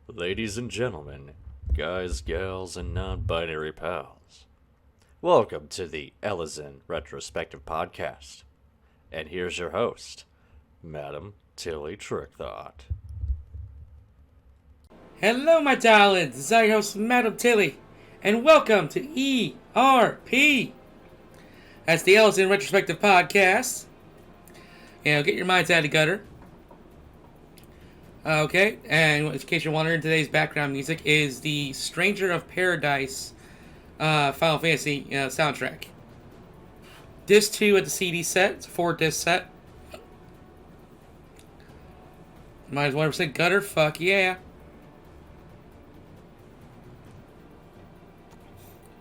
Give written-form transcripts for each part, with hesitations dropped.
Ladies and gentlemen, guys, gals, and non-binary pals, welcome to the Elezen Retrospective Podcast. And here's your host, Madam Tilly Trickthought. Hello, my darlings. This is your host, Madam Tilly, and welcome to ERP. That's the Elezen Retrospective Podcast. Get your minds out of the gutter. Okay, and in case you're wondering, today's background music is the Stranger of Paradise Final Fantasy soundtrack. Disc 2 at the CD set. It's a 4-disc set. Might as well say gutter. Fuck yeah.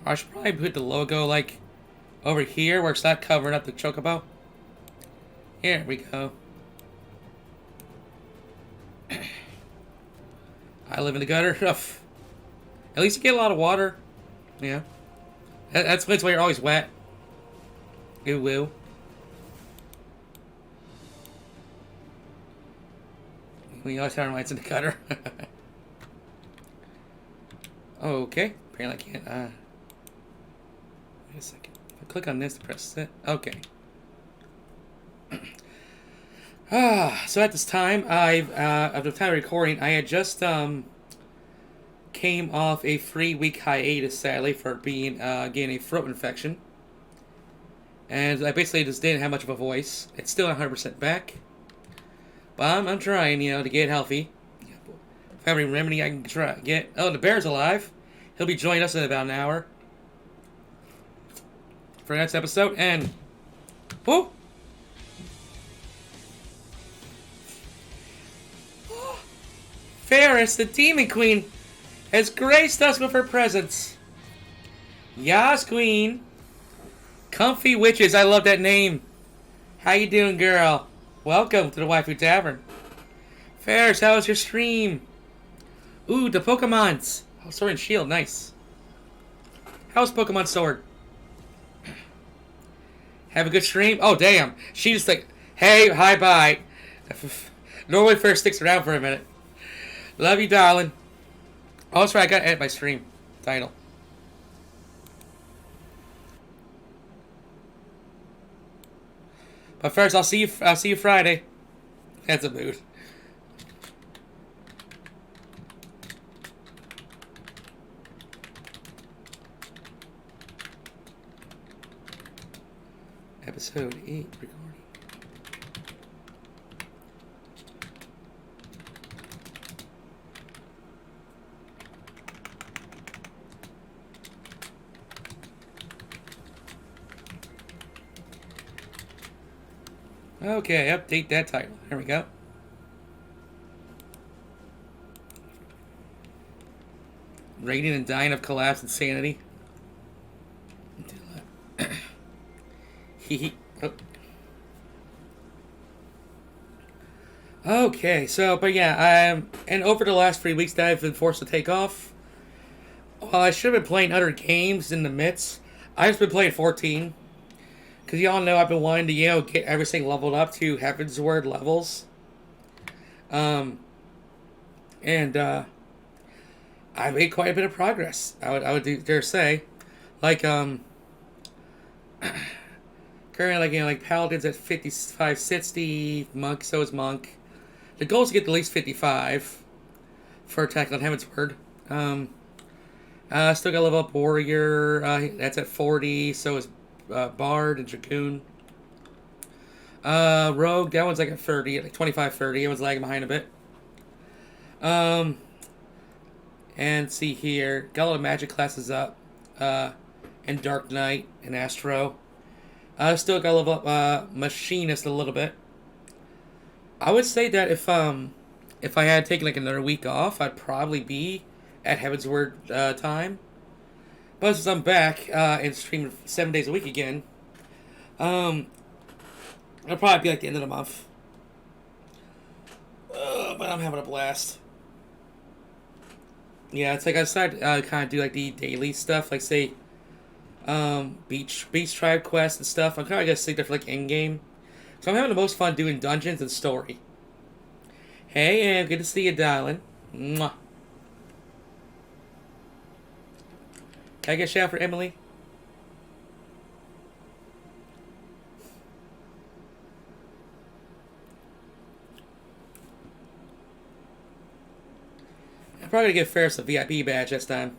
I should probably put the logo like over here where it's not covering up the chocobo. Here we go. I live in the gutter. At least you get a lot of water. Yeah. That's why you're always wet. Ooh, woo. We always have our lights in the gutter. Okay. Apparently I can't. Wait a second. If I click on this to press it. Okay. So at this time, at the time of recording, I had just came off a 3-week hiatus, sadly, for getting a throat infection, and I basically just didn't have much of a voice. It's still 100% back, but I'm trying, to get healthy. If I have any remedy, I can try get. Oh, the bear's alive. He'll be joining us in about an hour for the next episode, and whoa. Ferris, the Demon Queen, has graced us with her presence. Yas, Queen. Comfy Witches, I love that name. How you doing, girl? Welcome to the Waifu Tavern. Ferris, how was your stream? Ooh, the Pokemons. Oh, Sword and Shield, nice. How's Pokemon Sword? Have a good stream? Oh, damn. She just like, hey, hi, bye. Normally first sticks around for a minute. Love you, darling. Oh, that's right. I gotta edit my stream title. But first, I'll see you Friday. That's a mood. Episode 8 recording. Okay, update that title. There we go. Raging and dying of collapse insanity. Okay, so, but yeah, and over the last 3 weeks that I've been forced to take off, while I should have been playing other games in the midst, I've just been playing 14. Because y'all know I've been wanting to, get everything leveled up to Heaven's Word levels. And I made quite a bit of progress. I would dare say. Like, currently, like Paladin's at 55, 60, Monk, so is Monk. The goal is to get at least 55 for Attack on Heaven's Word. Still got to level up Warrior, that's at 40, so is Bard and Dragoon. Rogue, that one's like at 30, like 25, 30. It was lagging behind a bit. And see here, got a lot of magic classes up. And Dark Knight and Astro. Still got to level up Machinist a little bit. I would say that if I had taken like another week off, I'd probably be at Heaven's Word time. But since I'm back and streaming 7 days a week again, it'll probably be like the end of the month. But I'm having a blast. Yeah, it's like I decided to kind of do like the daily stuff, like say Beach Tribe quests and stuff. I'm kind of gonna stick there for like in game. So I'm having the most fun doing dungeons and story. Hey, good to see you, darling. Mwah. Can I get a shout for Emily? I'm probably gonna give Ferris a VIP badge this time.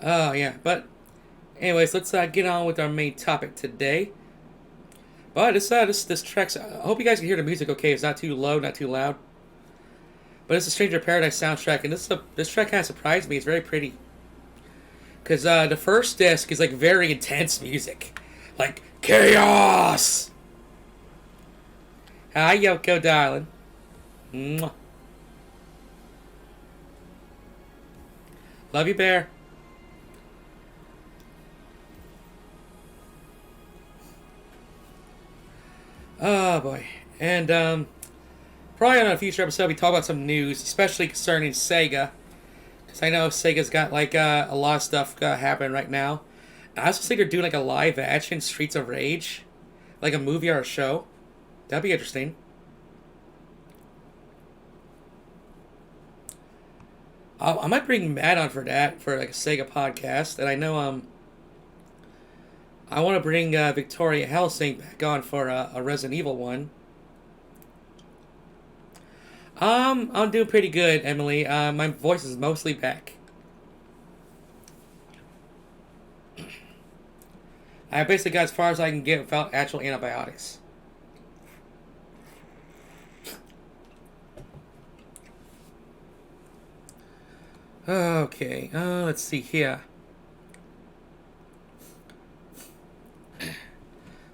Oh yeah, but anyways, let's get on with our main topic today. But this track's. I hope you guys can hear the music. Okay, it's not too low, not too loud. But it's a Stranger Paradise soundtrack, and this track kind of surprised me. It's very pretty. Cause the first disc is like very intense music, like chaos. Hi Yoko, darling. Mwah. Love you, Bear. Oh boy, and probably on a future episode we talk about some news, especially concerning Sega, because I know Sega's got like a lot of stuff happening right now. I also think they're doing like a live action Streets of Rage, like a movie or a show. That'd be interesting. I might bring Matt on for that for like a Sega podcast, and I know I want to bring Victoria Helsing back on for a Resident Evil one. I'm doing pretty good, Emily. My voice is mostly back. I basically got as far as I can get without actual antibiotics. Okay, let's see here.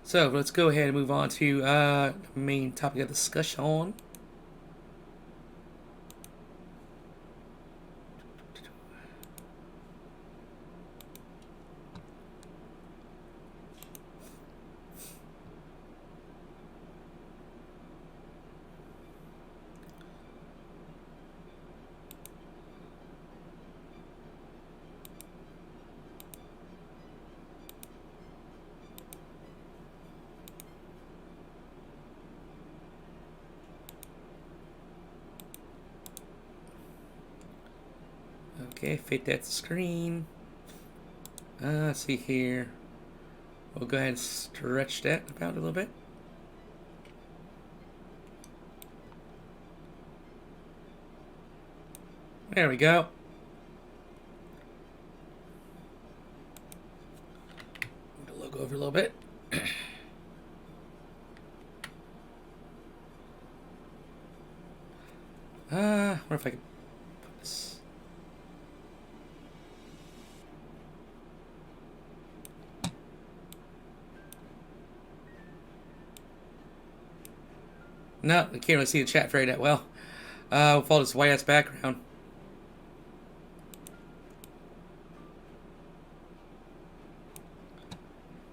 So, let's go ahead and move on to the main topic of discussion. Okay, fit that screen. Let's see here. We'll go ahead and stretch that about a little bit. There we go. Move the logo over a little bit. I wonder if I can put this. No, I can't really see the chat very that well. With all this white ass background.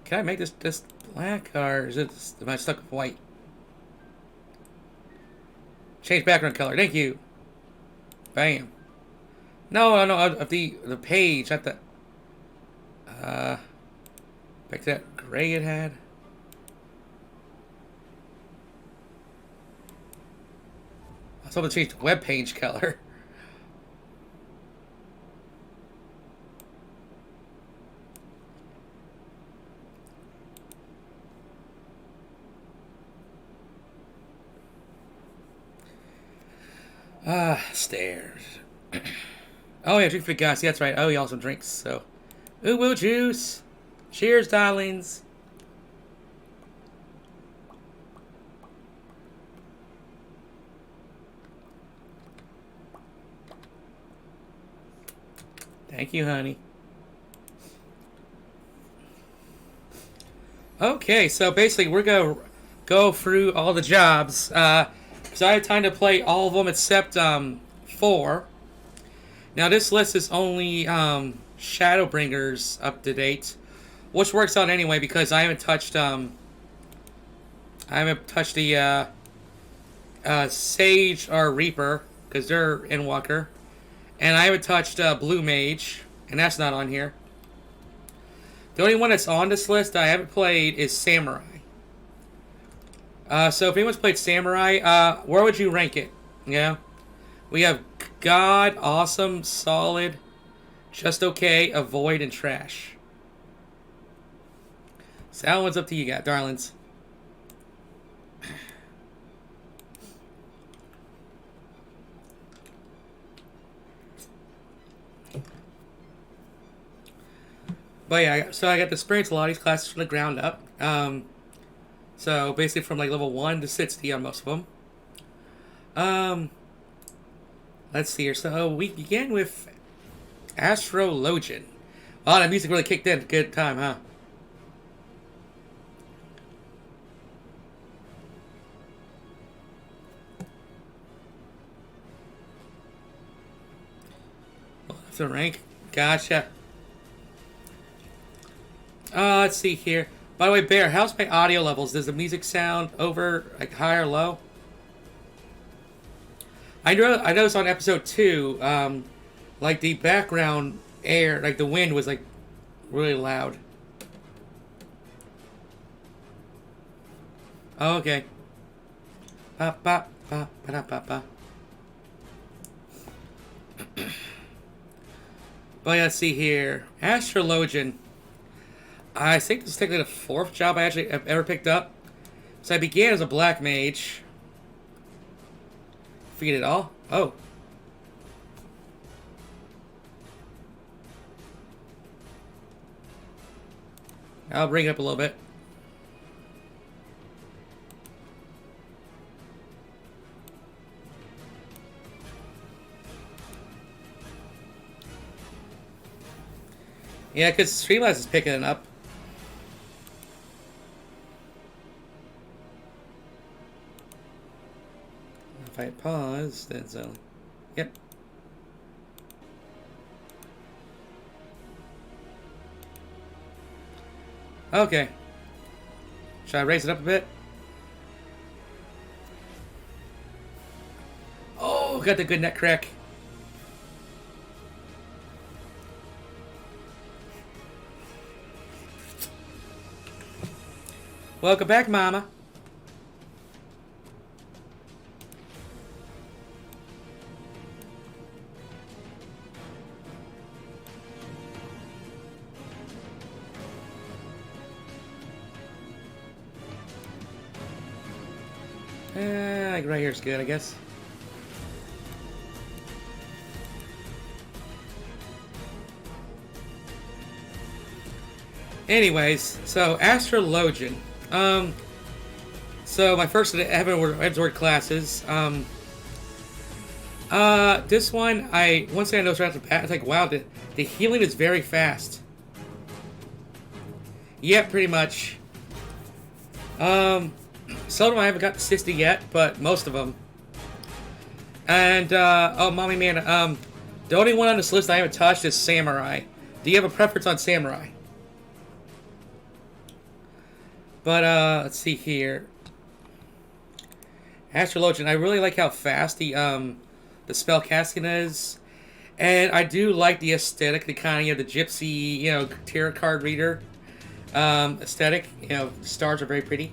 Can I make this black, or is it? Am I stuck with white? Change background color. Thank you. Bam. No, of the page, not the. Back to that gray it had. I was hoping to change the web page color. Stairs. Oh yeah, drink for the guys. That's right. Oh, he also drinks, so. Ooh, juice. Cheers, darlings. Thank you, honey. Okay, so basically we're going to go through all the jobs. Because I had time to play all of them except 4. Now this list is only Shadowbringers up to date, which works out anyway because I haven't touched the Sage or Reaper because they're in Walker. And I haven't touched Blue Mage, and that's not on here. The only one that's on this list that I haven't played is Samurai. So if anyone's played Samurai, where would you rank it? Yeah, we have God, awesome, solid, Just Okay, Avoid, and Trash. So that one's up to you guys, darlings. But yeah, so I got to experience a lot of these classes from the ground up. So basically from like level 1 to 60 on most of them. Let's see here. So we began with Astrologian. Oh, that music really kicked in. Good time, huh? The rank. Gotcha. Let's see here. By the way, Bear, how's my audio levels? Does the music sound over, like, high or low? I noticed on episode 2, like, the background air, like, the wind was, like, really loud. Oh, okay. Ba ba ba ba da ba ba. But let's see here. Astrologian. I think this is technically the 4th job I actually have ever picked up. So I began as a black mage. Forget it all. Oh. I'll bring it up a little bit. Yeah, because Streamlabs is picking it up. If I pause, then so. Yep. Okay. Should I raise it up a bit? Oh, got the good neck crack. Welcome back, Mama. Like right here's good, I guess. Anyways, so Astrologian. So my first of the Edward classes. This one, one thing I noticed right off the bat, it's like, wow, the healing is very fast. Yeah, pretty much. Some of them I haven't got to 60 yet, but most of them. And, oh, mommy man, the only one on this list I haven't touched is Samurai. Do you have a preference on Samurai? But, let's see here. Astrologian, I really like how fast the spell casting is. And I do like the aesthetic, the kind of, the gypsy, tarot card reader aesthetic. The stars are very pretty.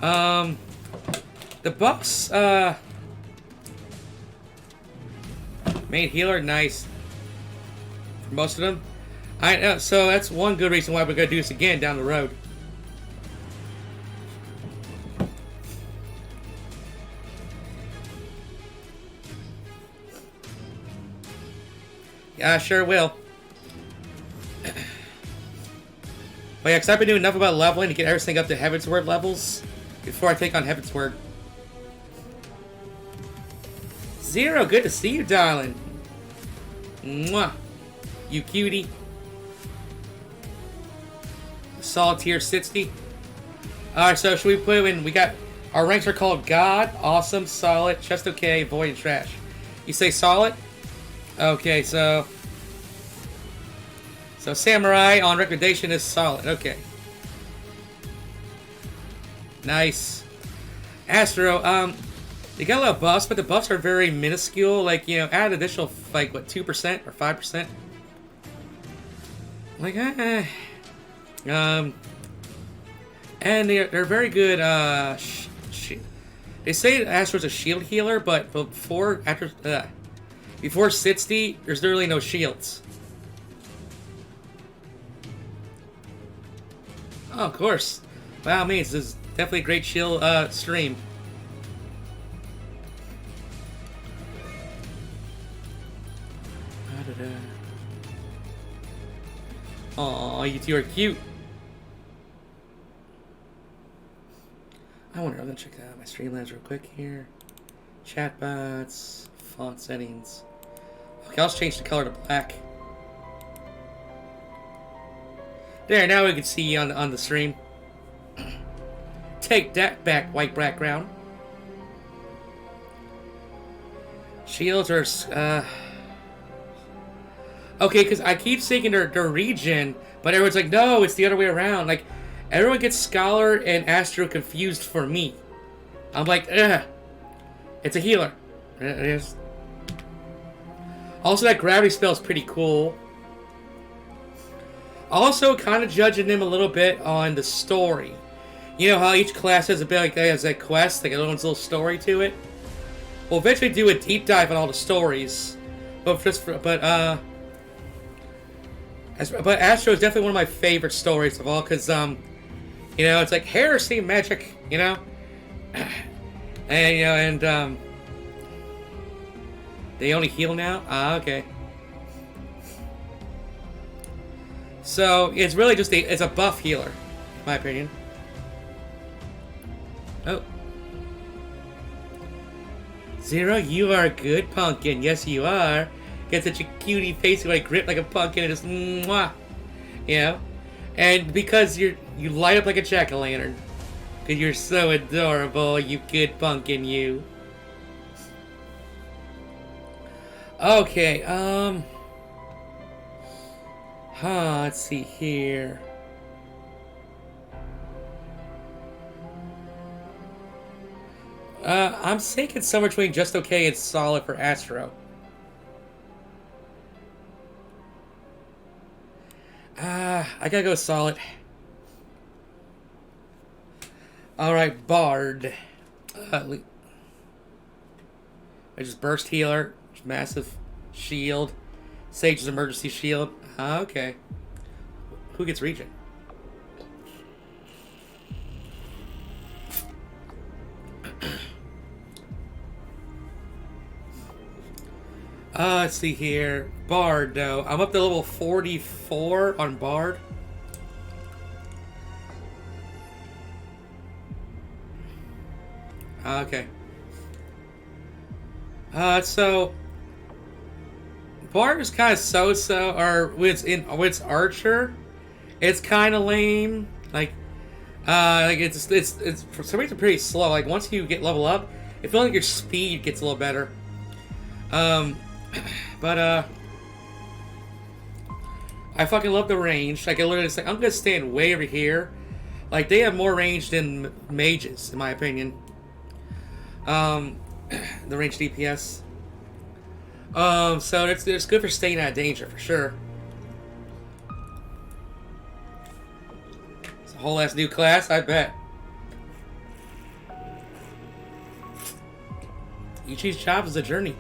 The buffs, main healer, nice. For most of them. So that's one good reason why we're going to do this again down the road. Yeah, I sure will. But yeah, because I've been doing enough about leveling to get everything up to Heavensward levels before I take on Heavensward. Zero, good to see you, darling. Mwah. You cutie. Solid tier 60. Alright, so should we put in? We got our ranks are called God, Awesome, Solid, Just Okay, Void, and Trash. You say solid? Okay, so Samurai on recommendation is solid. Okay. Nice. Astro, they got a lot of buffs, but the buffs are very minuscule. Like, add additional, like, what, 2% or 5%? Like, and they're very good, they say Astro's a shield healer, but before, after, Before 60, there's literally no shields. Oh, of course. By all means, this is definitely a great shield stream. Aw, you two are cute. I wonder, I'm gonna check out my Streamlabs real quick here. Chatbots, font settings. Okay, I'll just change the color to black. There, now we can see you on the stream. Take that back, white background. Shields are, okay, because I keep saying their region, but everyone's like, no, it's the other way around. Like, everyone gets Scholar and Astro confused for me. I'm like, ugh. It's a healer. It is. Also, that gravity spell is pretty cool. Also, kind of judging them a little bit on the story. You know how each class has a bit like has a quest, like a little story to it. We'll eventually do a deep dive on all the stories, but Astro is definitely one of my favorite stories of all, because you know, it's like heresy magic, you know, and you know, and they only heal now. Ah, okay. So it's really just it's a buff healer, in my opinion. Oh. Zero, you are a good pumpkin. Yes, you are. Get such a cutie face with a grip like a pumpkin and just mwah. You know? And because you light up like a jack-o'-lantern. Because you're so adorable, you good pumpkin, you. Okay, let's see here. I'm thinking somewhere between just okay and solid for Astro. I gotta go solid. Alright, Bard. I just burst healer, massive shield, Sage's emergency shield. Okay. Who gets regen? Let's see here. Bard, though. I'm up to level 44 on Bard. Okay. So Bard is kind of so-so, or when it's Archer, it's kind of lame. Like it's for some reason pretty slow. Like once you get level up, it feels like your speed gets a little better. But I fucking love the range. Like I literally just like I'm gonna stand way over here. Like they have more range than mages, in my opinion. The range DPS. So it's good for staying out of danger for sure. It's a whole ass new class, I bet. Each job is a journey.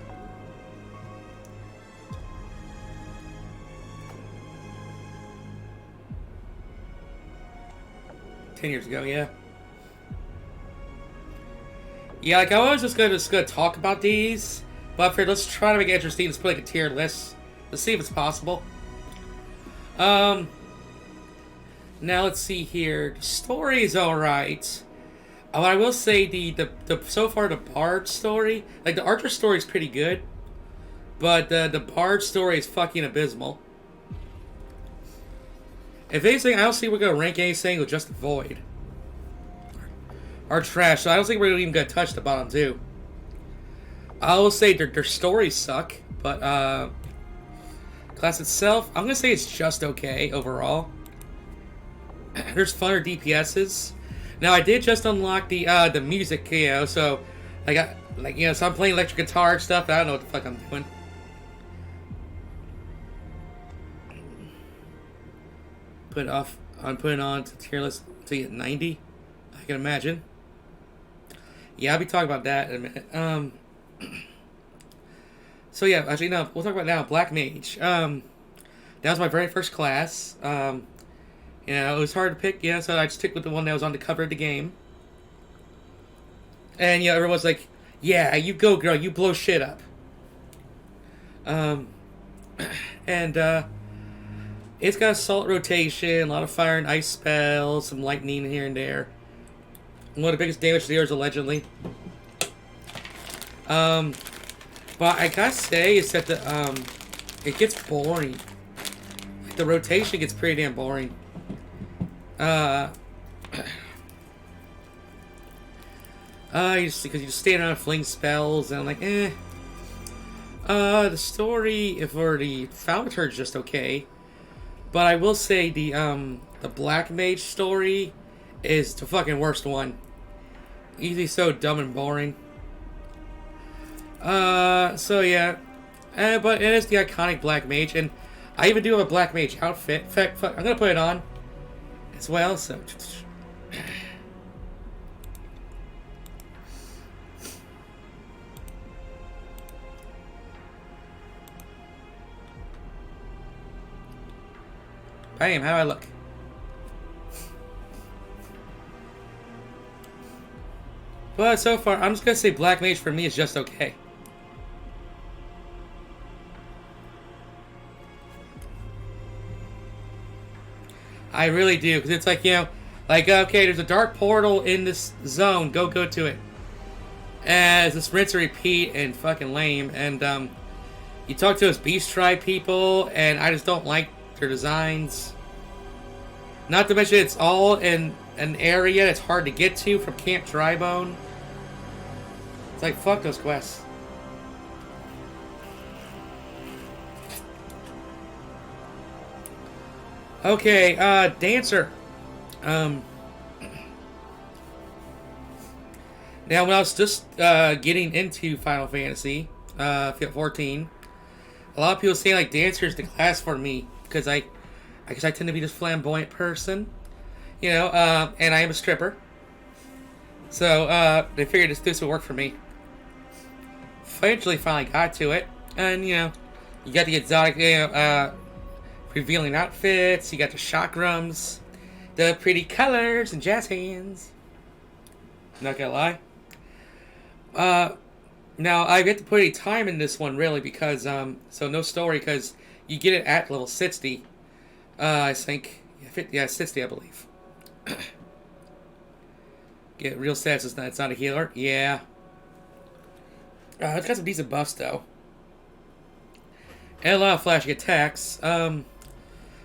Years ago, yeah. Yeah, like I was just gonna talk about these, but let's try to make it interesting. Let's put like a tier list. Let's see if it's possible. Now let's see here. The story is alright. I will say the so far the Bard story, like the Archer story is pretty good, but the Bard story is fucking abysmal. If anything, I don't think we're going to rank anything with just the Void. Or trash, so I don't think we're even going to touch the bottom two. I will say their stories suck, but class itself, I'm going to say it's just okay overall. There's funner DPSs. Now, I did just unlock the music, you know, so so I'm playing electric guitar and stuff, I don't know what the fuck I'm doing. I'm putting on to tier list to get 90. I can imagine. Yeah, I'll be talking about that in a minute. So yeah, actually no, we'll talk about now Black Mage. That was my very first class. It was hard to pick, so I just took with the one that was on the cover of the game. And everyone's like, "Yeah, you go, girl, you blow shit up." And it's got assault rotation, a lot of fire and ice spells, some lightning here and there. One of the biggest damage dealers, allegedly. But I gotta say is that it gets boring. Like, the rotation gets pretty damn boring. Because you just stand around and fling spells, and I'm like, eh. The story for the Falconer is just okay. But I will say the Black Mage story is the fucking worst one. Easily so dumb and boring. So yeah. But it is the iconic Black Mage, and I even do have a Black Mage outfit. In fact, I'm gonna put it on as well, so... Bam, how do I look? But so far, I'm just gonna say Black Mage for me is just okay. I really do, because it's like, okay, there's a dark portal in this zone, go to it. And it's this rinse and repeat and fucking lame, and you talk to those Beast Tribe people, and I just don't like their designs. Not to mention it's all in an area that's hard to get to from Camp Drybone. It's like, fuck those quests. Okay, Dancer. Now, when I was just getting into Final Fantasy 14, a lot of people say like Dancer is the class for me because I guess I tend to be this flamboyant person, and I am a stripper. So they figured this would work for me. Eventually, finally got to it, and you got the exotic, revealing outfits. You got the chakrams, the pretty colors, and jazz hands. Not gonna lie. Now I get to put any time in this one really because so no story because you get it at level 60. I think 60 I believe. Get real stats. It's not a healer. Yeah. It's got some decent buffs though, and a lot of flashing attacks.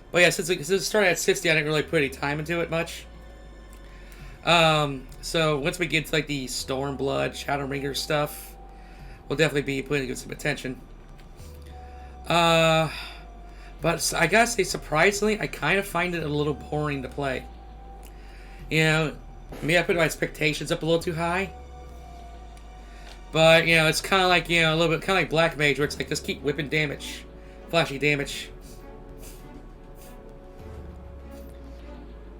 But yeah, since it started at 60, I didn't really put any time into it much. So once we get to like the Stormblood, Shadowbringer stuff, we'll definitely be putting some attention. But I gotta say, surprisingly, I kind of find it a little boring to play. Maybe I put my expectations up a little too high. But it's kind of like a little bit kind of like Black Mage, where it's like just keep whipping damage, flashy damage.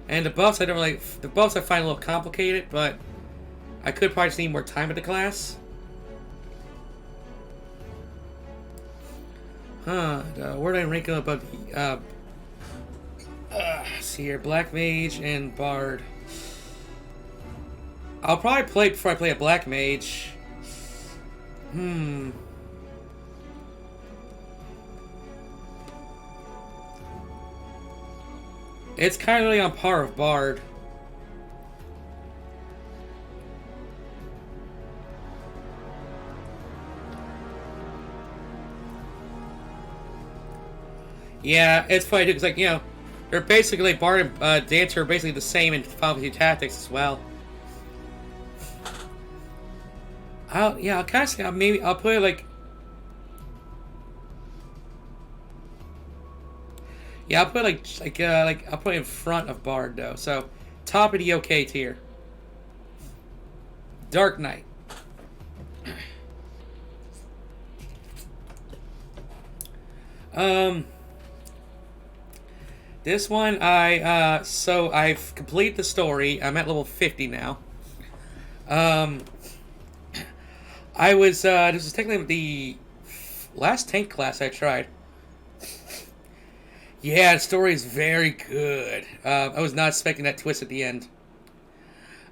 And the buffs, the buffs I find a little complicated, but I could probably just need more time with the class. Where did I rank them above the, see here, Black Mage and Bard. I'll probably play before I play a Black Mage. It's kind of really on par with Bard. Yeah, it's funny too, because they're basically Bard and Dancer are basically the same in Final Fantasy Tactics as well. I'll kind of say maybe I'll put it like. Yeah, I'll put I'll put it in front of Bard though. So top of the OK tier. Dark Knight. This one so I've completed the story. I'm at level 50 now. I was this is technically the last tank class I tried. Yeah, the story is very good. I was not expecting that twist at the end.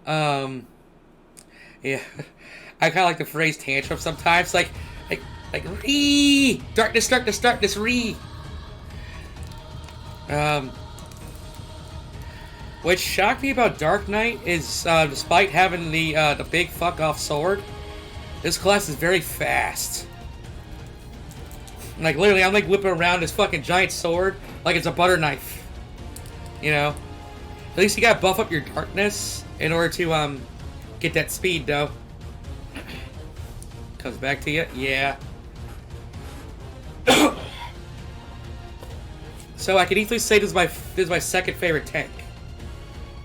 Yeah, I kind of like the phrase tantrum sometimes, like re darkness, re. What shocked me about Dark Knight is, despite having the big fuck off sword, this class is very fast. Like literally, I'm like whipping around this fucking giant sword like it's a butter knife. You know, at least you gotta buff up your darkness in order to get that speed though. Comes back to you, yeah. So I could easily say this is my second favorite tank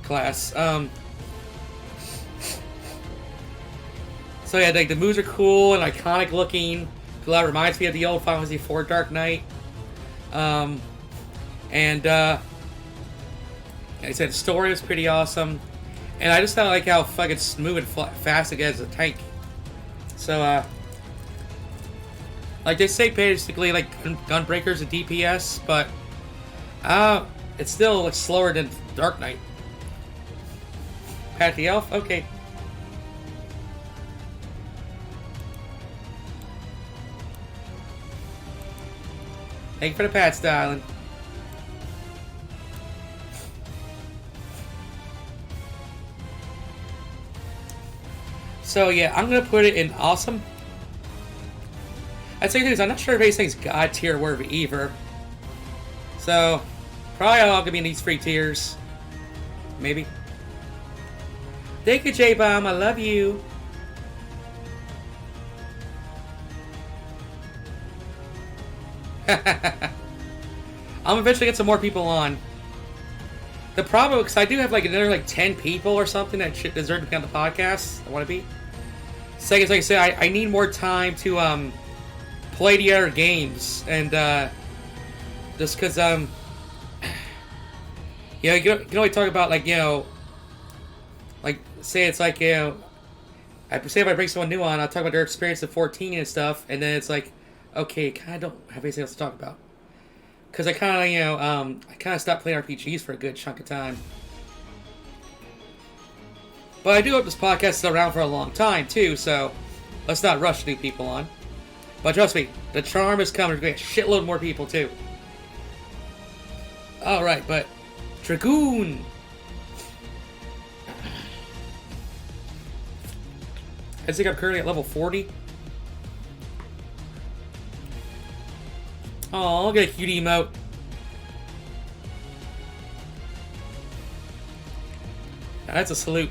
class. So yeah, like the moves are cool and iconic looking. It reminds me of the old Final Fantasy IV Dark Knight. And like I said, the story was pretty awesome. And I just don't like how fucking smooth and fast it gets as a tank. So, like they say basically like Gunbreaker's a DPS, but it's still like slower than Dark Knight. Pat the elf? Okay. Thank you for the pats, darling. So yeah, I'm gonna put it in awesome. I'd say things. I'm not sure if anything's God tier worthy either. So probably all gonna be in these 3 tiers. Maybe. Thank you, J-Bomb. I love you. I'm eventually get some more people on. The problem, because I do have like another like 10 people or something that should deserve to be on the podcast. I want to be. Second, like I said, I need more time to play the other games, and just because you know, you can only talk about like, you know, like say it's like, you know, say if I bring someone new on, I'll talk about their experience of 14 and stuff, and then it's like, okay, kind of don't have anything else to talk about. Because I kind of, you know, I kind of stopped playing RPGs for a good chunk of time. But I do hope this podcast is around for a long time, too, so let's not rush new people on. But trust me, the charm is coming. There's going to be a shitload more people, too. Alright, but Dragoon! I think I'm currently at level 40. Oh, I'll get a cute emote. Now that's a salute.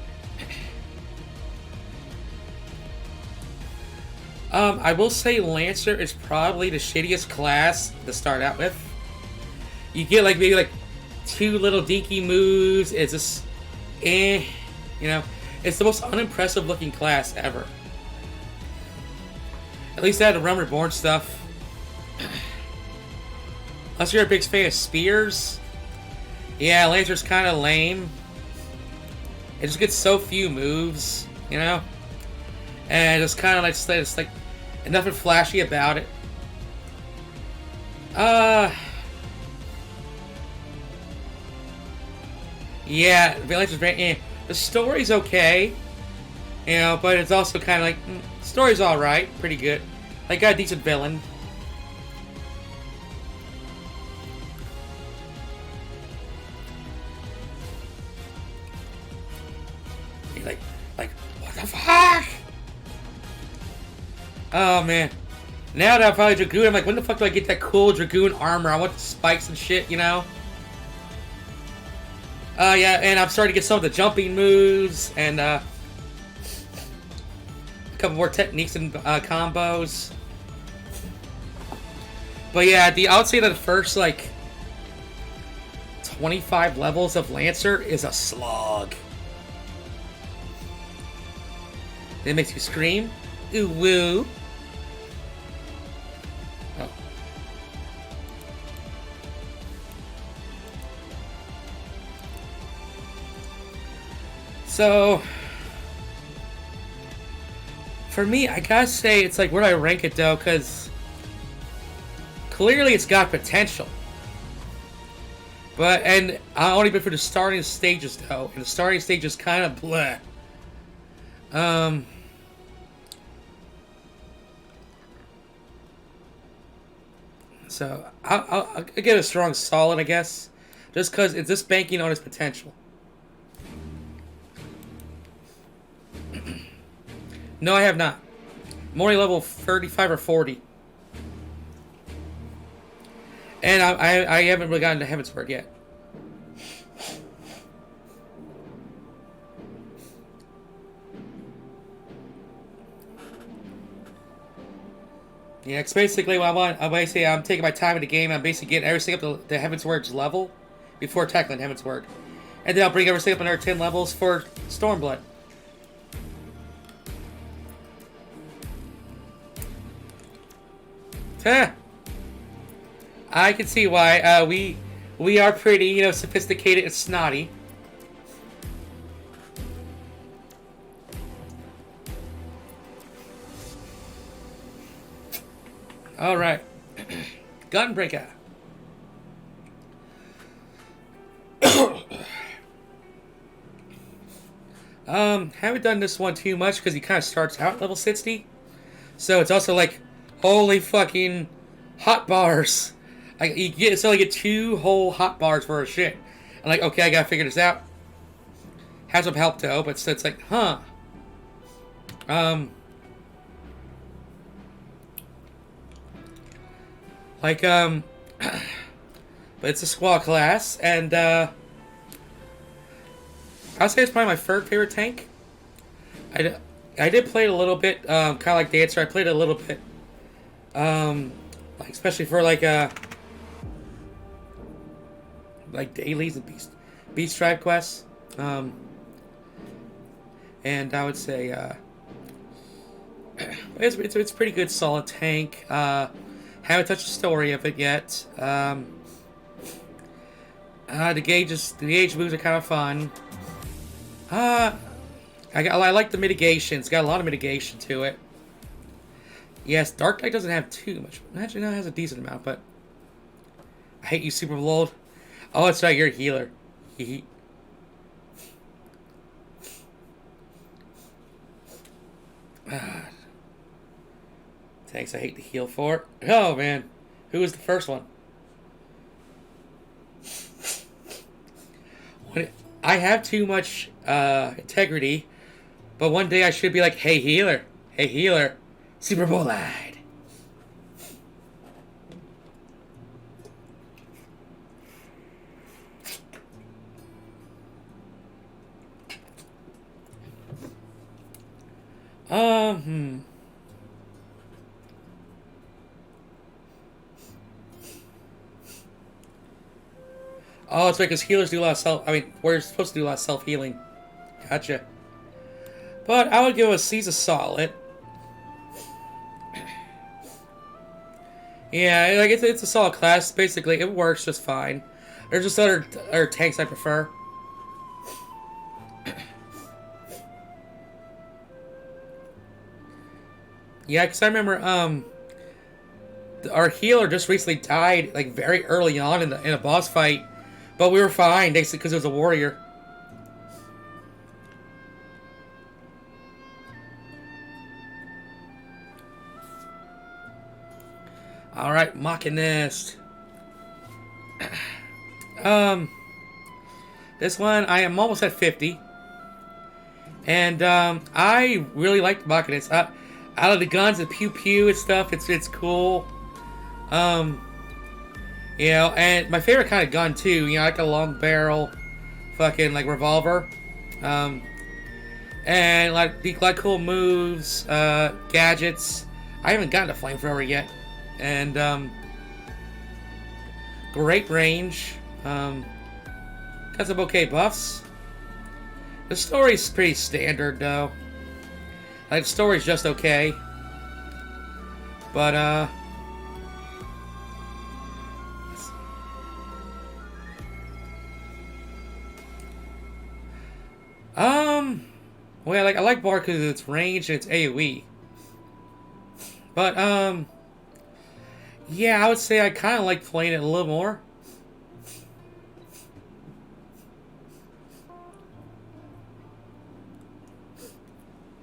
I will say Lancer is probably the shittiest class to start out with. You get like maybe like 2 little dinky moves. It's just, you know, it's the most unimpressive looking class ever. At least I had the Realm Reborn stuff. Unless you're a big fan of spears. Yeah, Lancer's kind of lame. It just gets so few moves, you know? And it's kind of like, it's like nothing flashy about it. Yeah, Lancer's very, the story's okay. You know, but it's also kind of like, story's alright, pretty good. Like, got a decent villain. Like, what the fuck? Oh man. Now that I'm probably Dragoon, I'm like, when the fuck do I get that cool Dragoon armor? I want the spikes and shit, you know? Yeah, and I'm starting to get some of the jumping moves, and, a couple more techniques and, combos. But yeah, I would say that the first, like, 25 levels of Lancer is a slog. It makes you scream. Ooh woo. Oh. So, for me, I gotta say, it's like, where do I rank it though? Because clearly it's got potential. But, and I only been for the starting stages though, and the starting stage is kind of bleh. So I'll give it a strong solid, I guess, just because it's just banking on its potential. No, I have not. I'm only level 35 or 40. And I haven't really gotten to Heavensward yet. Yeah, it's basically what I want. I'm taking my time in the game. I'm basically getting everything up to Heavensward's level before tackling Heavensward. And then I'll bring everything up another 10 levels for Stormblood. Huh. I can see why. We are pretty, sophisticated and snotty. All right, Gunbreaker. Haven't done this one too much because he kind of starts out at level 60, so it's also like, holy fucking hot bars. Like you get 2 whole hot bars for a shit. I'm like, okay, I gotta figure this out. Has some help though, but it's like, huh. But it's a squad class, and I'd say it's probably my third favorite tank. I did play it a little bit, kind of like Dancer. I played it a little bit, like especially for like dailies and beast tribe quests, and I would say it's a pretty good, solid tank. Haven't touched the story of it yet. The gauge moves are kind of fun. I like the mitigation. It's got a lot of mitigation to it. Yes, Dark Knight doesn't have too much. Actually, no, it has a decent amount, but I hate you, Super Lold. Oh, that's right, you're a healer. Thanks, I hate to heal for. Oh, man. Who was the first one? I have too much integrity, but one day I should be like, hey, healer. Hey, healer. Super Bolide. Oh, it's right, because healers do a lot of we're supposed to do a lot of self-healing. Gotcha. But I would give a C's a solid. Yeah, like it's a solid class. Basically, it works just fine. There's just other tanks I prefer. Yeah, because I remember our healer just recently died like very early on in a boss fight, but we were fine basically because it was a warrior. All right, Machinist. This one I am almost at 50, and I really like the Machinist. Out of the guns, the pew pew and stuff, it's cool. And my favorite kind of gun too. Like a long barrel, fucking like revolver. And like cool moves, gadgets. I haven't gotten a flamethrower yet, and great range. Got some okay buffs. The story's pretty standard though. Like, the story's just okay. But, well, I like Bard because of its range and its AoE. But, Yeah, I would say I kind of like playing it a little more.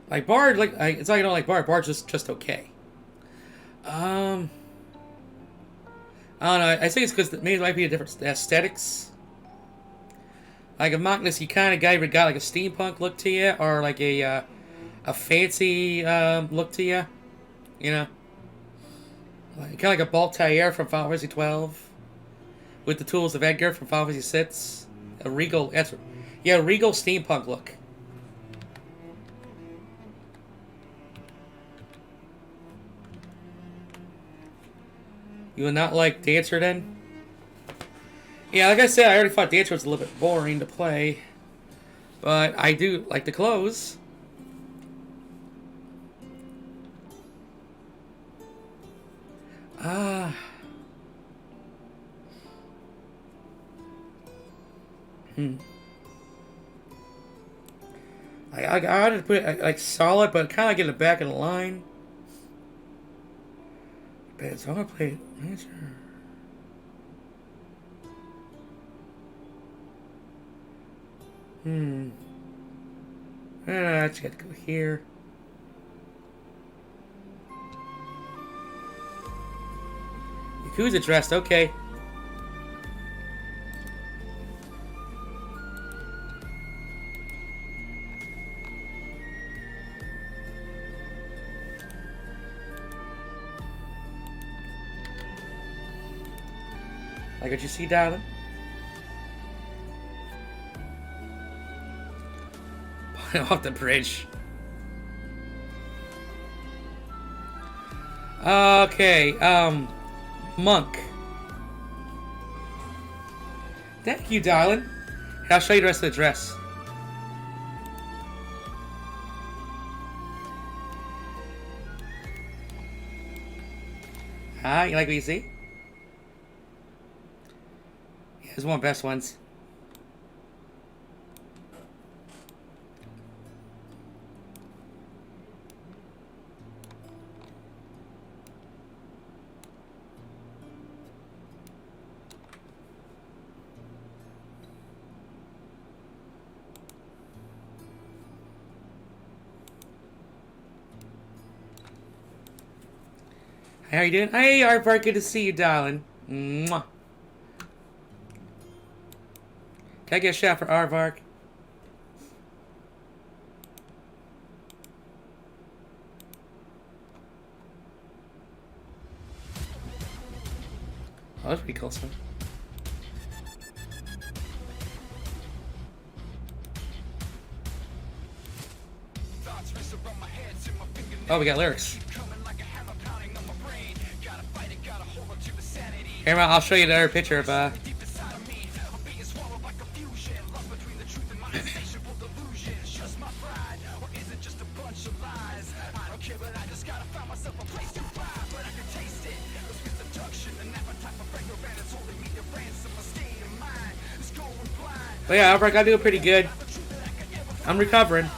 Like Bard, it's like I don't like Bard. Bard's just okay. I don't know. I think it's because maybe it might be a different aesthetics. Like a Magnus, you kind of got like a steampunk look to you, or like a fancy look to you. You know, kind of like a Baltair from Final Fantasy 12, with the tools of Edgar from Final Fantasy 6. A regal, regal steampunk look. You would not like Dancer then? Yeah, like I said, I already thought Dancer was a little bit boring to play. But I do like the clothes. I ought to put it like solid, but kind of like in the back of the line. But so I'm gonna play Dancer. I just got to go here. Yakuza dressed, okay. Like what you see, darling? Off the bridge. Okay, Monk. Thank you, darling. And I'll show you the rest of the dress. You like what you see? Yeah, it's one of the best ones. How you doing? Hey, Artbark, good to see you, darling. Mwah. Can I get a shot for Artbark? Oh, that's pretty cool stuff. Oh, we got lyrics. Here, I'll show you another picture of But yeah, Albrecht, I do pretty good. I'm recovering.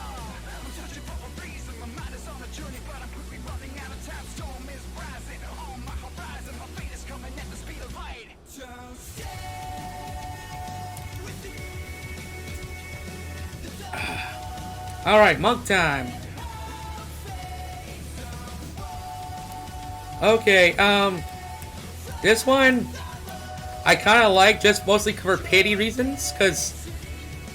Alright, monk time. Okay, this one I kind of like just mostly for pity reasons, because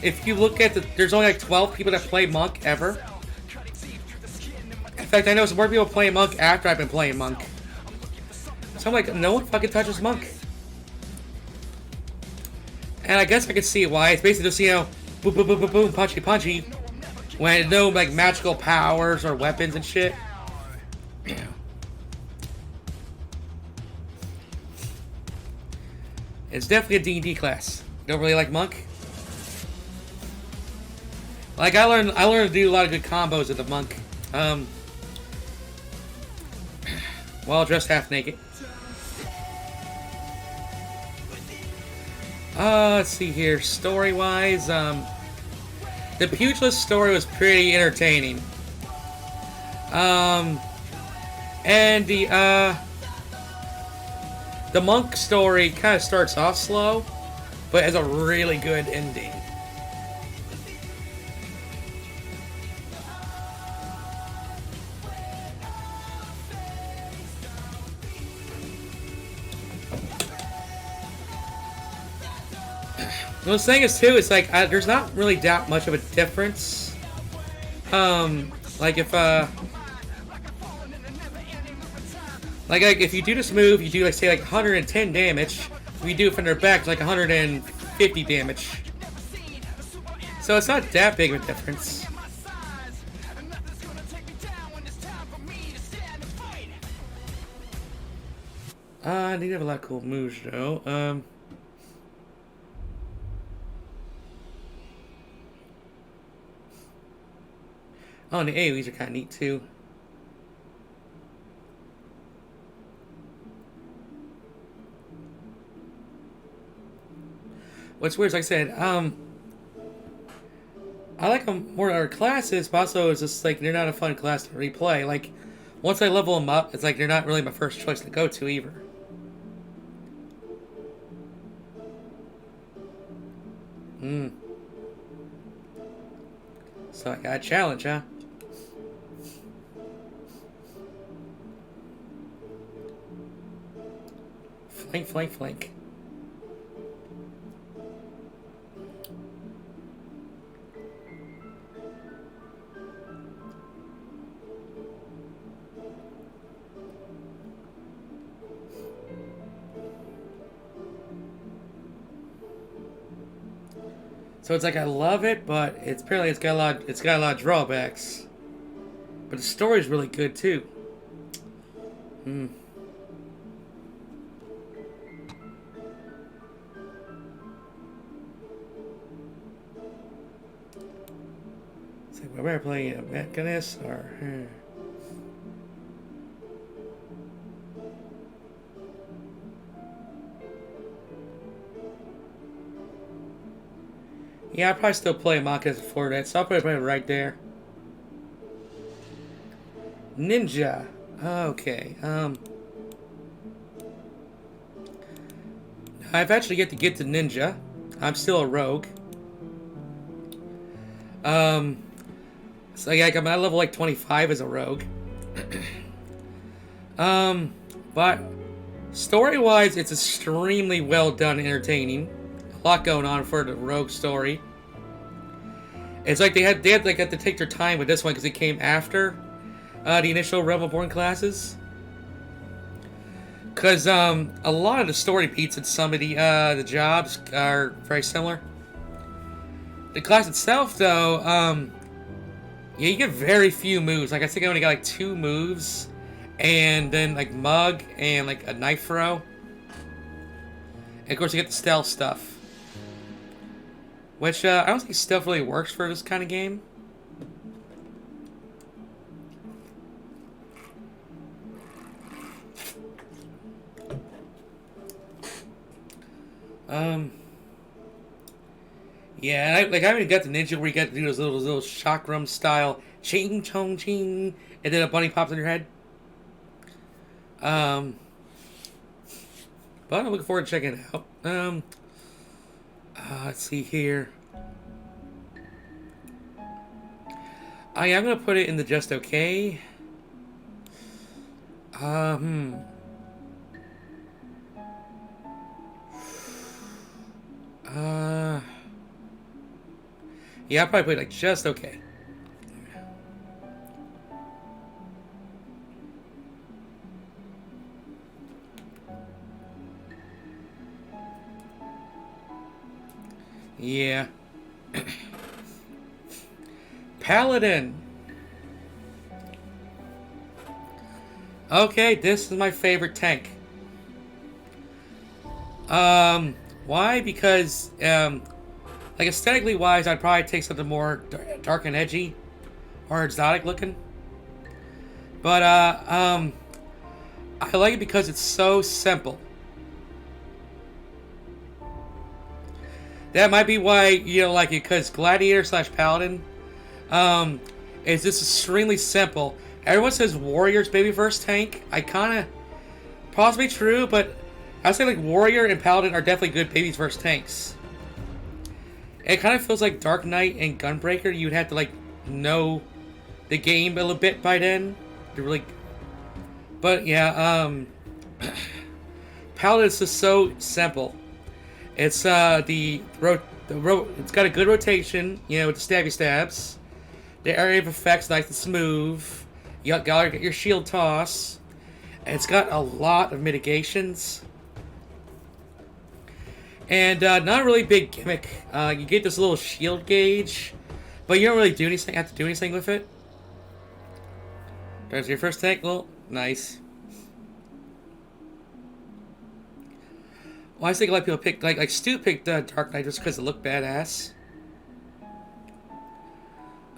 if you look at there's only like 12 people that play monk ever. In fact, I know some more people playing monk after I've been playing monk. So I'm like, no one fucking touches monk. And I guess I can see why. It's basically just, you know, boom, boom, boom, boom, boom, punchy, punchy. When no like magical powers or weapons and shit. It's definitely a D&D class. Don't really like monk? Like I learned to do a lot of good combos with the monk. While dressed half naked. Let's see here. Story-wise, the Pugilist story was pretty entertaining. And the The monk story kind of starts off slow, but has a really good ending. What I'm saying is too, it's like there's not really that much of a difference. Like if if you do this move, you do like say like 110 damage. If you do it from their back, it's like 150 damage. So it's not that big of a difference. They do have a lot of cool moves though. Oh, and the AoEs are kind of neat too. What's weird is, like I said, I like them more than other classes, but also it's just like they're not a fun class to replay. Like, once I level them up, it's like they're not really my first choice to go to either. So I got a challenge, huh? Flank, flank, flank. So it's like I love it, but it's got a lot of drawbacks. But the story's really good too. It's like we're playing a Mechanis or yeah, I'll probably still play Machas before that, so I'll put it right there. Ninja. Okay. I've actually yet to get to Ninja. I'm still a rogue. So yeah, I'm at level like 25 as a rogue. But story-wise, it's extremely well done and entertaining. A lot going on for the rogue story. It's like they had to take their time with this one because it came after the initial Rebelborn classes. Because a lot of the story beats and some of the jobs are very similar. The class itself, though, yeah, you get very few moves. Like I think I only got like 2 moves, and then like Mug and like a knife throw. And of course, you get the stealth stuff. Which, I don't think stealth really works for this kind of game. Yeah, I haven't got the ninja where you got to do those little chakram style ching chong ching, and then a bunny pops in your head. But I'm looking forward to checking it out. Let's see here. I'm gonna put it in the just okay. Yeah, I'll probably put it like just okay. Yeah. Paladin. Okay, this is my favorite tank. Why? Because, like aesthetically wise, I'd probably take something more dark and edgy, or exotic looking. But, I like it because it's so simple. That might be why you don't like it, because Gladiator / Paladin is just extremely simple. Everyone says Warrior's baby first tank. I kind of, possibly true, but I'd say like Warrior and Paladin are definitely good baby's first tanks. It kind of feels like Dark Knight and Gunbreaker. You'd have to like know the game a little bit by then to really. But yeah, Paladin is just so simple. It's it's got a good rotation, you know, with the stabby stabs. The area of effects nice and smooth. You gotta get your shield toss. And it's got a lot of mitigations. And not a really big gimmick. You get this little shield gauge, but you don't really do anything. Have to do anything with it. There's your first tank. Well, nice. Well, I think a lot of people pick like Stu picked Dark Knight just because it looked badass.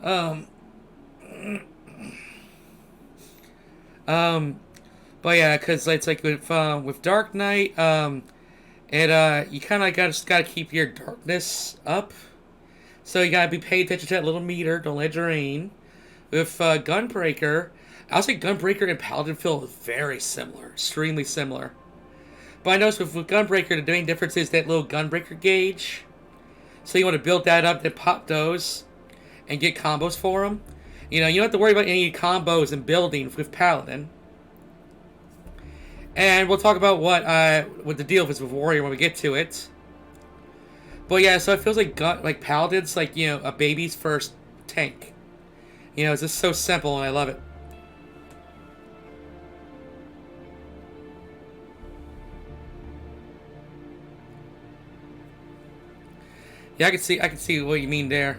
But yeah, because it's like with Dark Knight, you kind of gotta keep your darkness up, so you gotta be paying attention to that little meter. Don't let it drain. With Gunbreaker, I would say Gunbreaker and Paladin feel very similar, extremely similar. But I noticed with Gunbreaker, the main difference is that little Gunbreaker gauge. So you want to build that up, then pop those, and get combos for them. You know, you don't have to worry about any combos and building with Paladin. And we'll talk about what the deal is with Warrior when we get to it. But yeah, so it feels like Paladin's like, you know, a baby's first tank. You know, it's just so simple and I love it. Yeah, I can see what you mean there.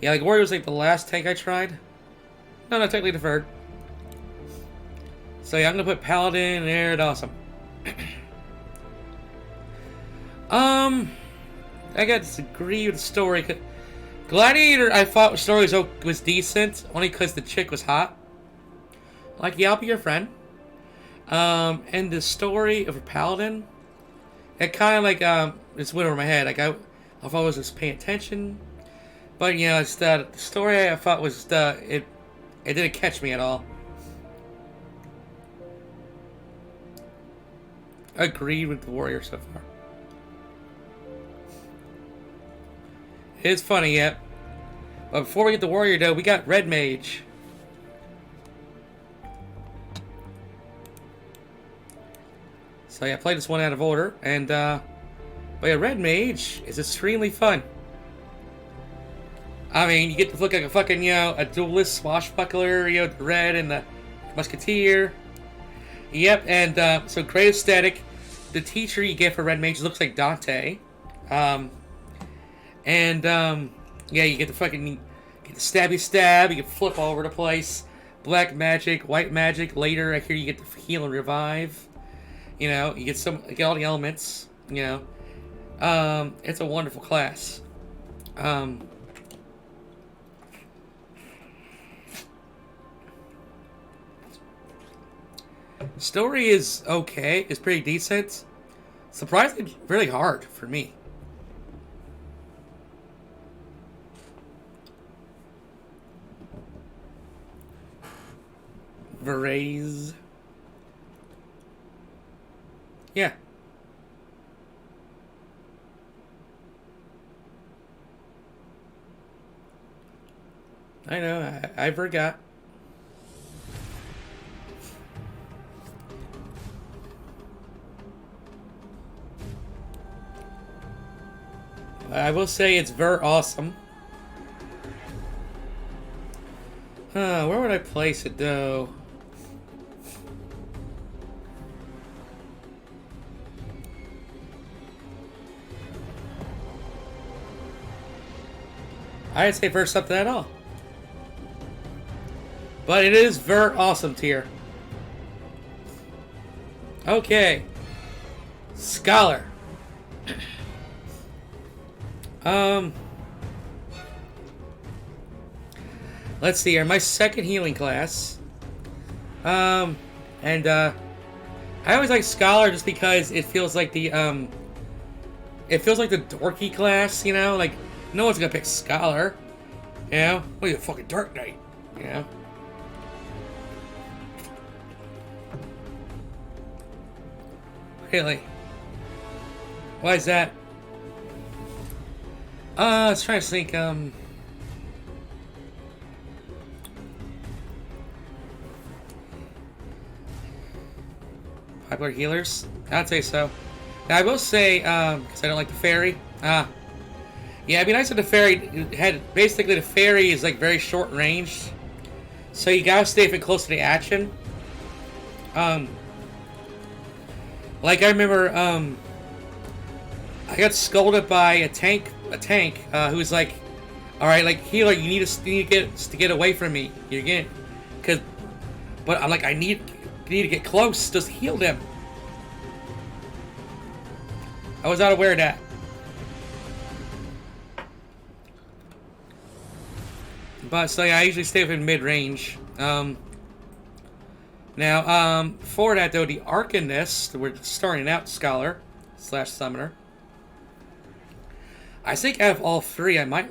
Yeah, like Warrior was like the last tank I tried. No, technically the third. So yeah, I'm gonna put Paladin there. It's awesome. I gotta disagree with the story. Gladiator, I thought the story was decent, only because the chick was hot. Like, yeah, I'll be your friend. And the story of a Paladin, it kind of like just went over my head. Like I thought I was just paying attention, but you know, it's the story I thought was it didn't catch me at all. Agreed with the Warrior so far. It's funny, yep. But before we get the Warrior, though, we got Red Mage. So yeah, I played this one out of order, and but yeah, Red Mage is extremely fun. I mean, you get to look like a fucking, you know, a duelist swashbuckler, you know, the red and the musketeer. Yep, and so great aesthetic. The teacher you get for Red Mage looks like Dante. Yeah, you get the stabby stab, you can flip all over the place. Black magic, white magic, later I hear you get the heal and revive. You know, you get all the elements, you know. It's a wonderful class. Story is okay. It's pretty decent. Surprisingly, really hard for me. Varese. Yeah. I know. I forgot. I will say it's very awesome. Where would I place it, though? I didn't say very something at all. But it is very awesome tier. Okay. Scholar. Let's see here. My second healing class. I always like Scholar just because it feels like the dorky class, you know? Like, no one's gonna pick Scholar. You know? What are you, a fucking Dark Knight? You know? Really? Why is that? I was trying to think, popular healers? I'd say so. Now, I will say, because I don't like the fairy. Yeah, it'd be nice if the fairy had, basically the fairy is like very short range. So you gotta stay close to the action. Like I remember, I got scolded by a tank who's like, all right, like healer, you need to get away from me. You're getting, but I'm like, I need to get close. Just heal them. I was not aware of that. But so yeah, I usually stay within mid range. Now, for that though, the Arcanist, we're starting out Scholar / Summoner. I think out of all three, I might.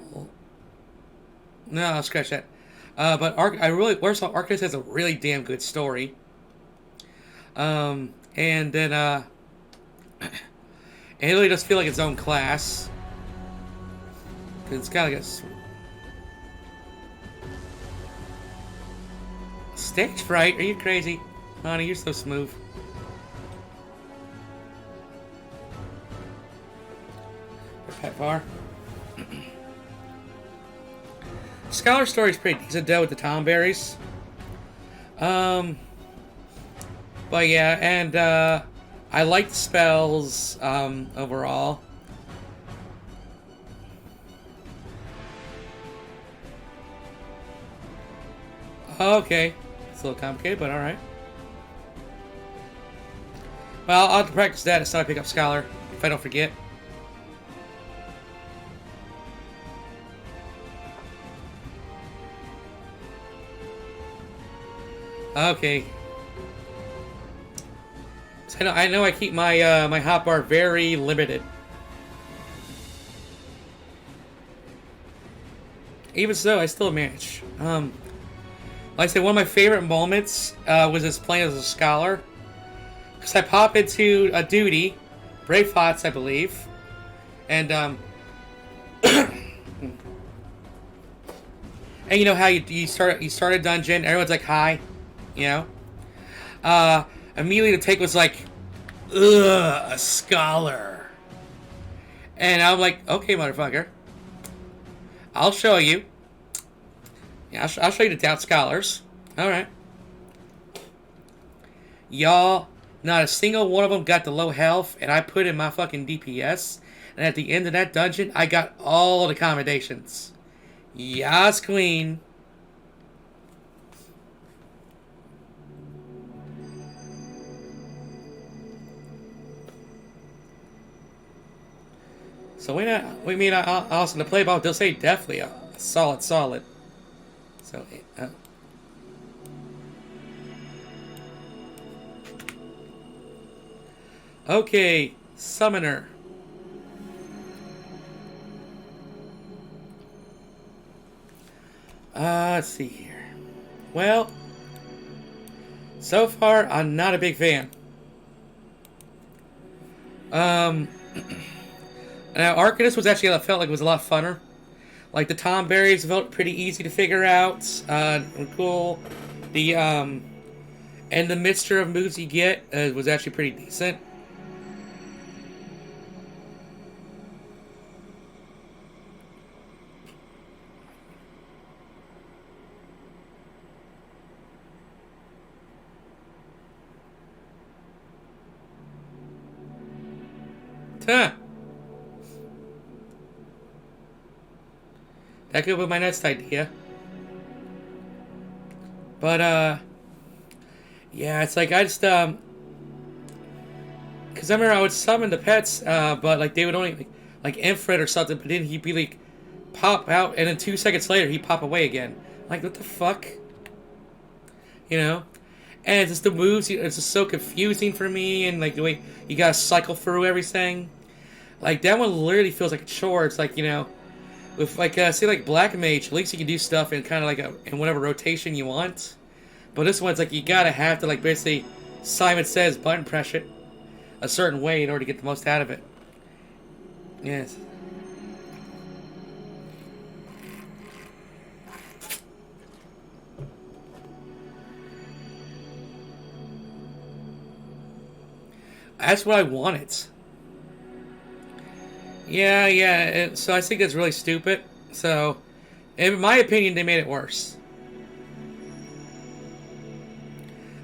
No, I'll scratch that. But first of all, Arcanist has a really damn good story. And then and it really does feel like its own class. Cause it's got like a stage fright. Are you crazy, honey? You're so smooth. Pet bar. Scholar story's pretty decent though with the tomberries. But yeah, and I like the spells overall. Okay, it's a little complicated, but all right. Well, I'll have to practice that until I pick up Scholar if I don't forget. Okay. So I know I keep my my hotbar very limited. Even so, I still manage. Like I said, one of my favorite moments was just playing as a Scholar. Because I pop into a duty, Brave Hots, I believe, and and you know how you start a dungeon, everyone's like hi, you know. Immediately the take was like, ugh, a Scholar, and I'm like, okay, motherfucker, I'll show you. Yeah, I'll show you the Doubt Scholars. All right, y'all. Not a single one of them got the low health, and I put in my fucking DPS, and at the end of that dungeon, I got all the accommodations. Yas, queen. So we mean also to play about, they'll say definitely a solid. So, okay, Summoner. Let's see here. Well, so far, I'm not a big fan. Now, Arcanist was actually, I felt like it was a lot funner. Like, the tomberries felt pretty easy to figure out. Cool. The, and the mixture of moves you get was actually pretty decent. Huh. That could be my next idea. But, yeah, it's like I just, because I remember I would summon the pets, but, like, they would only, like Infred or something, but then he'd be, like, pop out, and then 2 seconds later, he'd pop away again. Like, what the fuck? You know? And it's just the moves, it's just so confusing for me, and, like, the way you gotta cycle through everything. Like, that one literally feels like a chore. It's like, you know, with, like, say, like, Black Mage, at least you can do stuff in kind of, like, in whatever rotation you want. But this one's, like, you gotta have to, like, basically, Simon Says, button press it. a certain way in order to get the most out of it. Yes. That's what I wanted. Yeah. So I think that's really stupid. So, in my opinion, they made it worse.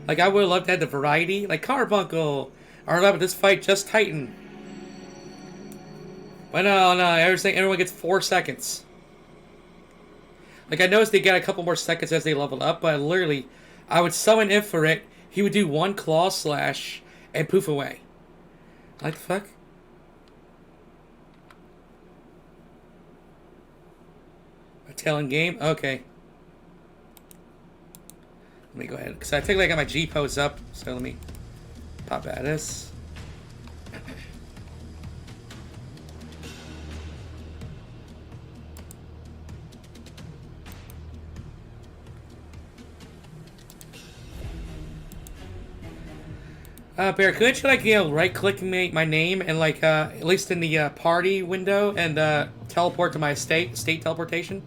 Like, I would have loved to have the variety. Like, Carbuncle. Or let this fight just Titan. But no. Everyone gets 4 seconds. Like, I noticed they get a couple more seconds as they level up. But literally, I would summon Ifrit. He would do 1 claw slash and poof away. Like the fuck? A tail-end game? Okay. Let me go ahead. Because I think I got my G pose up. So let me pop at this. Bear, could you, right-click my name and, at least in the, party window and, teleport to my state teleportation?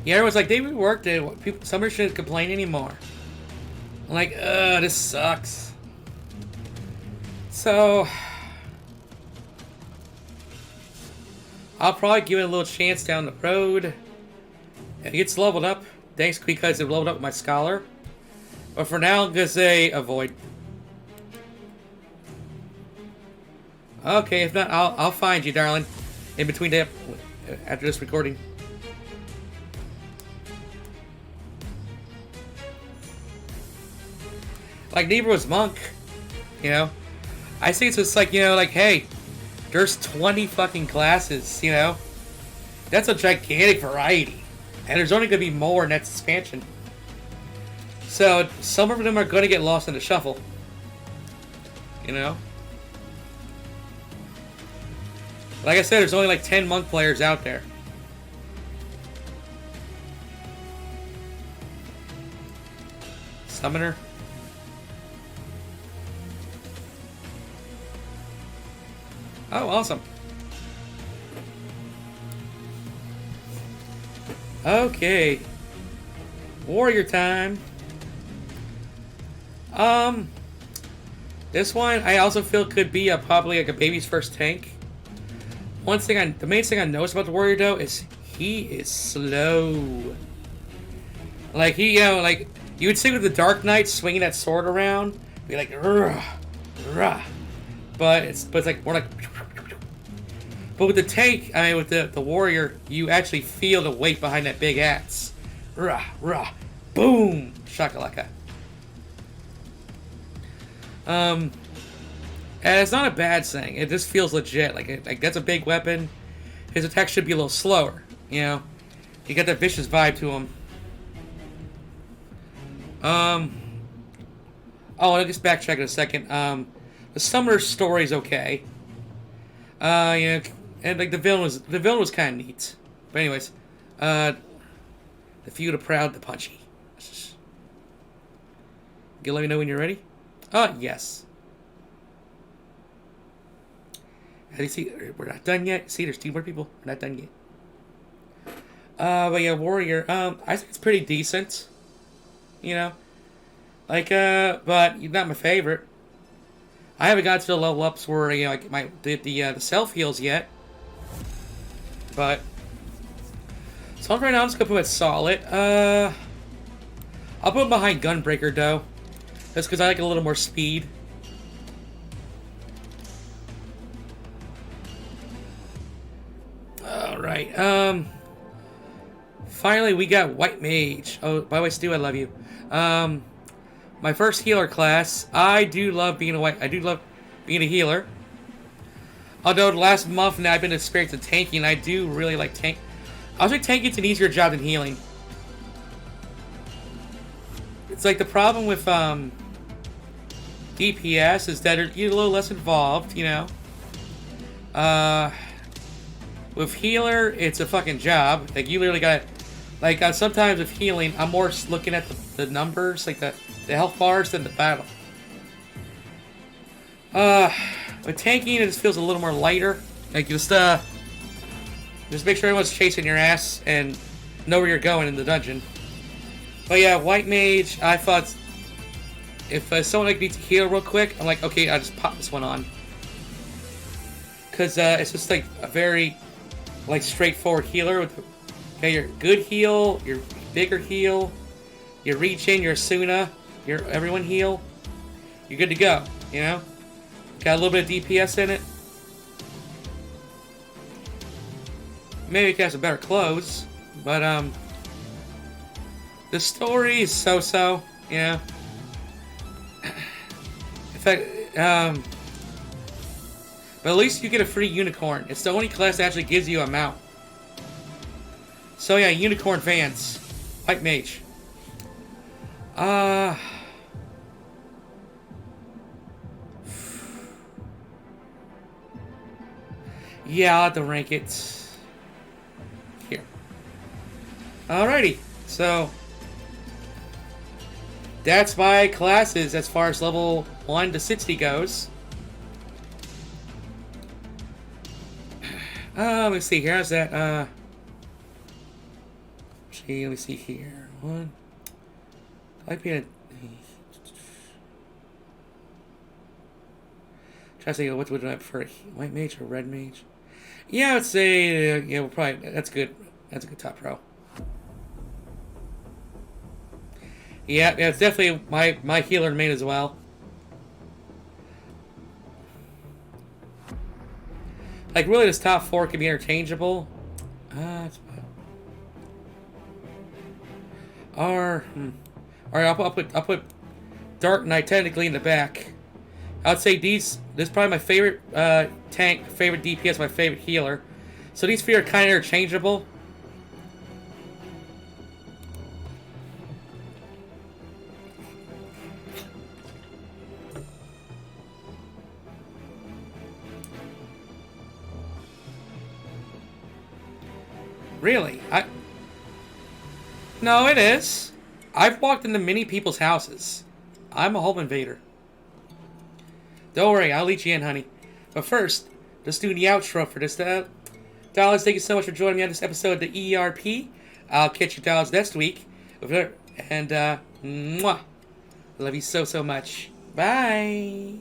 Yeah, everyone's like, they reworked it. Some shouldn't complain anymore. I'm like, ugh, this sucks. So... I'll probably give it a little chance down the road. It gets leveled up. Thanks because it leveled up with my scholar. But for now, I'm going to say avoid. Okay, if not, I'll find you, darling. In between after this recording. Like Negro's Monk. You know? I think it's just like, hey... There's 20 fucking classes, That's a gigantic variety. And there's only going to be more in that expansion. So, some of them are going to get lost in the shuffle. Like I said, there's only 10 monk players out there. Summoner. Oh, awesome. Okay. Warrior time. This one I also feel could be probably a baby's first tank. The main thing I noticed about the warrior though is he is slow. Like you would see with the Dark Knight swinging that sword around, be like, rah, rah. But it's more like. But with the tank, with the warrior, you actually feel the weight behind that big axe. Rah, rah, boom, shakalaka. And it's not a bad thing. It just feels legit. Like that's a big weapon. His attack should be a little slower. You got that vicious vibe to him. Oh, I'll just backtrack in a second. The summoner's story is okay. And the villain was kind of neat. But anyways, the few, the proud, the punchy. You let me know when you're ready. Yes. As you see, we're not done yet. See, there's 2 more people. We're not done yet. But yeah, warrior. I think it's pretty decent. But not my favorite. I haven't got to the level ups where the self heals yet. But so right now I'm just gonna put it solid. I'll put it behind Gunbreaker though. That's because I like a little more speed. Alright, finally we got White Mage. Oh, by the way, Stu, I love you. My first healer class. I do love being a healer. Although the last month now I've been experiencing tanking, I do really like tank. I think tanking's an easier job than healing. It's like the problem with DPS is that you're a little less involved, With healer, it's a fucking job. Like you literally got Like, sometimes with healing, I'm more looking at the numbers, like the health bars, than the battle. With tanking, it just feels a little more lighter. Like, just make sure everyone's chasing your ass and know where you're going in the dungeon. But yeah, White Mage, I thought if someone like needs to heal real quick, I'm like, okay, I'll just pop this one on. Because it's just like a very like straightforward healer. With your good heal, your bigger heal, your regen, your Asuna, your everyone heal. You're good to go, you know? Got a little bit of DPS in it. Maybe it has some better clothes, but the story is so-so, you know. In fact, but at least you get a free unicorn. It's the only class that actually gives you a mount. So yeah, unicorn fans, White Mage. Yeah, I'll have to rank it here. Alrighty, so that's my classes as far as level 1 to 60 goes. Let me see here. How's that? Gee, let me see here. One. I'd be a. Try to say what would I prefer, White Mage or Red Mage? Yeah, I would say yeah. We'll probably that's good. That's a good top row. Yeah, it's definitely my healer main as well. Like really, this top 4 can be interchangeable. Or I'll put Dark Knight technically in the back. I'd say this is probably my favorite tank, favorite DPS, my favorite healer. So these three are kind of interchangeable. Really? No, it is. I've walked into many people's houses. I'm a home invader. Don't worry, I'll lead you in, honey. But first, let's do the outro for this. Dollars, thank you so much for joining me on this episode of the ERP. I'll catch you dollars next week. And, mwah. Love you so much. Bye.